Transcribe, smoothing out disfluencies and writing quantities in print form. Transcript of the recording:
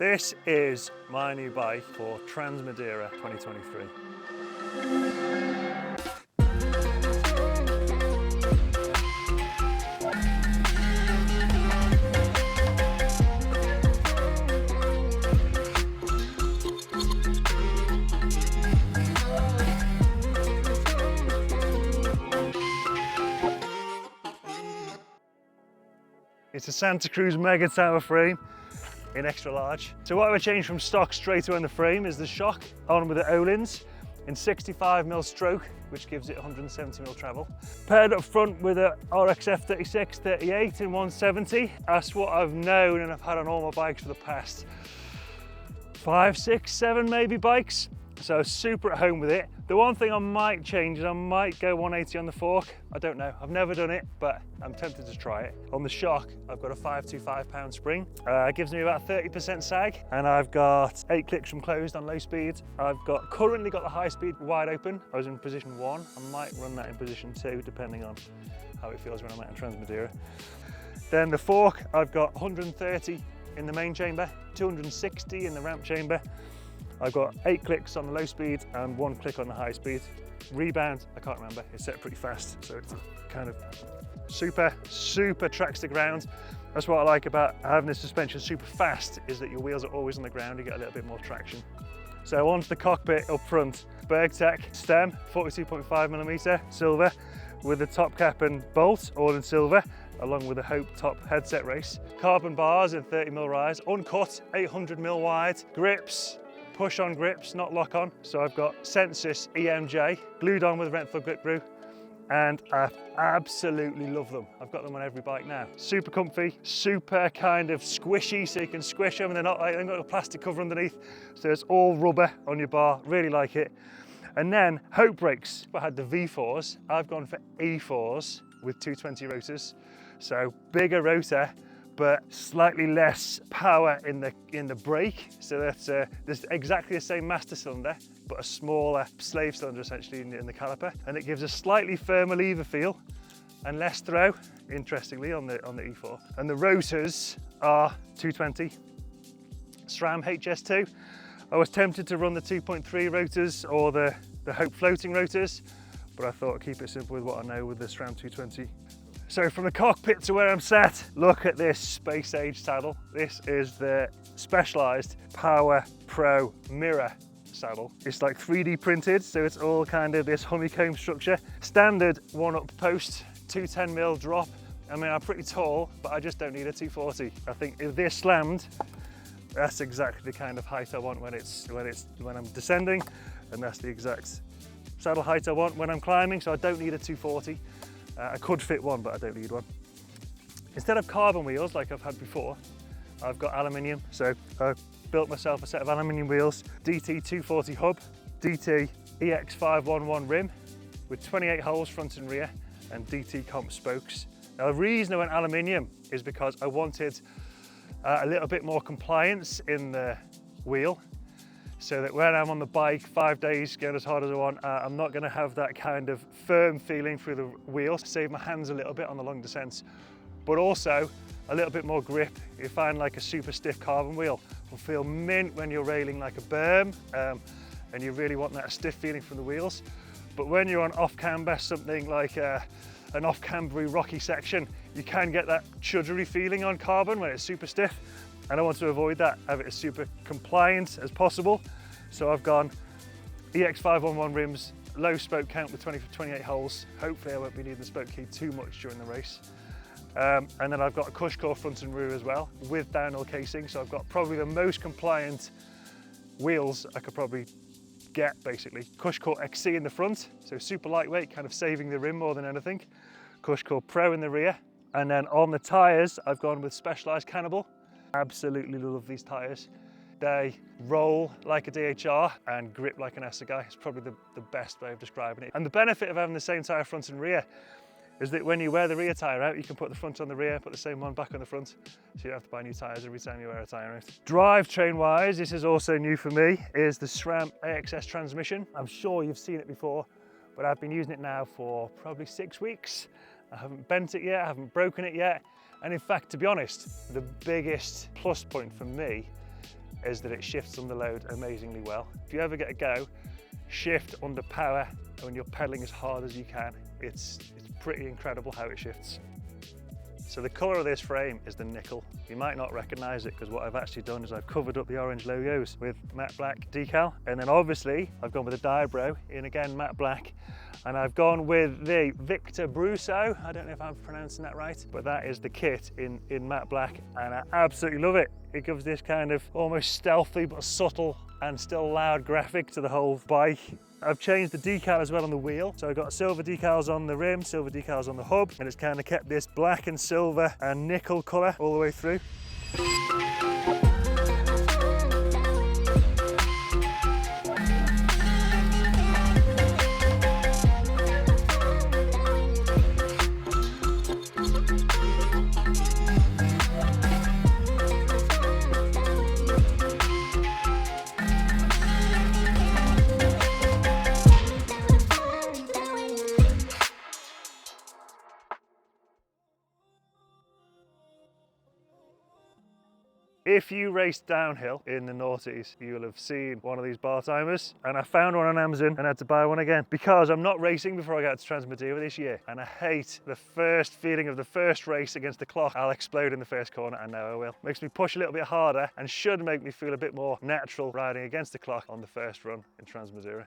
This is my new bike for Trans Madeira 2023. It's a Santa Cruz Megatower frame in extra large. So what I would change from stock straight away on the frame is the shock on with the Öhlins in 65mm stroke, which gives it 170mm travel. Paired up front with a RXF 36, 38 in 170. That's what I've known and I've had on all my bikes for the past 5, 6, 7 maybe bikes. So super at home with it. The one thing I might change is I might go 180 on the fork. I don't know, I've never done it, but I'm tempted to try it. On the shock, I've got a 525-pound spring. It gives me about 30% sag, and I've got 8 clicks from closed on low speed. I've currently got the high speed wide open. I was in position 1. I might run that in position 2, depending on how it feels when I'm out in Trans Madeira. Then the fork, I've got 130 in the main chamber, 260 in the ramp chamber. I've got 8 clicks on the low speed and 1 click on the high speed. Rebound, I can't remember, it's set pretty fast, so it's kind of super tracks the ground. That's what I like about having this suspension super fast, is that your wheels are always on the ground, you get a little bit more traction. So onto the cockpit up front, Burgtec stem, 42.5mm silver, with the top cap and bolt, all in silver, along with the Hope top headset race. Carbon bars in 30mm rise, uncut, 800mm wide, grips, push on grips, not lock on. So I've got Sensus EMJ, glued on with Renthal grip glue, and I absolutely love them. I've got them on every bike now. Super comfy, super kind of squishy, so you can squish them, and they've got a plastic cover underneath, so it's all rubber on your bar, really like it. And then Hope brakes. I had the V4s, I've gone for E4s with 220 rotors, so bigger rotor, but slightly less power in the brake. So that's there's exactly the same master cylinder, but a smaller slave cylinder essentially in the caliper, and it gives a slightly firmer lever feel and less throw, interestingly, on the E4. And the rotors are 220 SRAM HS2. I was tempted to run the 2.3 rotors or the Hope floating rotors, but I thought I'd keep it simple with what I know with the SRAM 220. So from the cockpit to where I'm sat, look at this space age saddle. This is the Specialized Power Pro Mirror saddle. It's like 3D printed, so it's all kind of this honeycomb structure. Standard 1-up post, 210mm drop. I mean, I'm pretty tall, but I just don't need a 240. I think if this slammed, that's exactly the kind of height I want when I'm descending, and that's the exact saddle height I want when I'm climbing, so I don't need a 240. I could fit one, but I don't need one. Instead of carbon wheels like I've had before, I've got aluminium. So I built myself a set of aluminium wheels, DT 240 hub, DT EX511 rim with 28 holes front and rear, and DT comp spokes. Now the reason I went aluminium is because I wanted a little bit more compliance in the wheel, so that when I'm on the bike 5 days going as hard as I want, I'm not going to have that kind of firm feeling through the wheels. Save my hands a little bit on the long descents, but also a little bit more grip. You find like a super stiff carbon wheel will feel mint when you're railing like a berm, and you really want that stiff feeling from the wheels. But when you're on off camber, something like an off cambery rocky section, you can get that chuddery feeling on carbon when it's super stiff. And I want to avoid that, have it as super compliant as possible. So I've gone EX511 rims, low spoke count with 28 holes. Hopefully I won't be needing the spoke key too much during the race. And then I've got a cush core front and rear as well, with downhill casing. So I've got probably the most compliant wheels I could probably get, basically. Cush core XC in the front, so super lightweight, kind of saving the rim more than anything. Cush core Pro in the rear. And then on the tyres, I've gone with Specialized Cannibal. Absolutely love these tyres. They roll like a DHR and grip like an Essegai. It's probably the best way of describing it. And the benefit of having the same tyre front and rear is that when you wear the rear tyre out, you can put the front on the rear, put the same one back on the front, so you don't have to buy new tyres every time you wear a tyre out. Drivetrain wise, this is also new for me, is the SRAM AXS transmission. I'm sure you've seen it before, but I've been using it now for probably 6 weeks. I haven't bent it yet, I haven't broken it yet. And in fact, to be honest, the biggest plus point for me is that it shifts under load amazingly well. If you ever get a go, shift under power when you're pedaling as hard as you can. It's pretty incredible how it shifts. So the colour of this frame is the nickel. You might not recognise it because what I've actually done is I've covered up the orange logos with matte black decal, and then obviously I've gone with a Diabro in again matte black, and I've gone with the Victor Brusso. I don't know if I'm pronouncing that right, but that is the kit in matte black, and I absolutely love it. It gives this kind of almost stealthy but subtle and still loud graphic to the whole bike. I've changed the decal as well on the wheel. So I've got silver decals on the rim, silver decals on the hub, and it's kind of kept this black and silver and nickel colour all the way through. If you race downhill in the noughties, you'll have seen one of these bar timers, and I found one on Amazon and had to buy one again because I'm not racing before I get to Trans Madeira this year, and I hate the first feeling of the first race against the clock. I'll explode in the first corner, and now I will. Makes me push a little bit harder and should make me feel a bit more natural riding against the clock on the first run in Trans Madeira.